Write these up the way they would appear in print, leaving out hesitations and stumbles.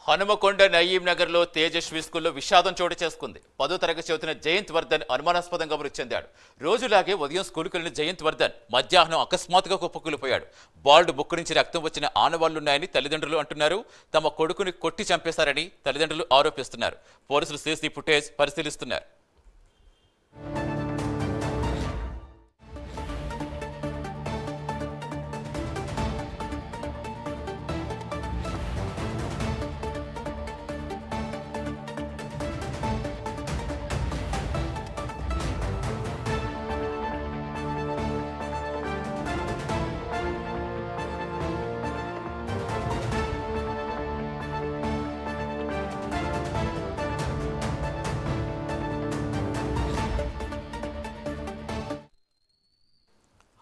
హనుమకొండ నయీం నగర్ లో తేజస్వి స్కూల్లో విషాదం చోటు చేసుకుంది. 10వ తరగతి చదువుతున్న జయంత్ వర్ధన్ అనుమానాస్పదంగా మృతి చెందాడు. రోజులాగే ఉదయం స్కూలుకు వెళ్లిన జయంత్ వర్ధన్ మధ్యాహ్నం అకస్మాత్తుగా కుప్పకూలిపోయాడు. బాల్డ్ ముక్కు నుంచి రక్తం వచ్చిన ఆనవాళ్లున్నాయని తల్లిదండ్రులు అంటున్నారు. తమ కొడుకుని కొట్టి చంపేశారని తల్లిదండ్రులు ఆరోపిస్తున్నారు. పోలీసులు సీసీ ఫుటేజ్ పరిశీలిస్తున్నారు.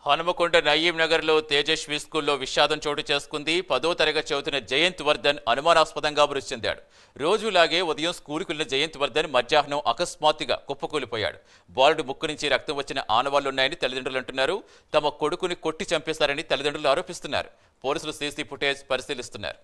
హనుమకొండ నయీం నగర్ లో తేజస్వి స్కూల్లో విషాదం చోటు చేసుకుంది. 10వ తరగతి చదువుతున్న జయంత్ వర్ధన్ అనుమానాస్పదంగా మృతి చెందాడు. రోజులాగే ఉదయం స్కూలుకు వెళ్లిన జయంత్ వర్ధన్ మధ్యాహ్నం అకస్మాత్తుగా కుప్పకూలిపోయాడు. బాలుడు ముక్కు నుంచి రక్తం వచ్చిన ఆనవాళ్లున్నాయని తల్లిదండ్రులు అంటున్నారు. తమ కొడుకుని కొట్టి చంపేశారని తల్లిదండ్రులు ఆరోపిస్తున్నారు. పోలీసులు సీసీ ఫుటేజ్ పరిశీలిస్తున్నారు.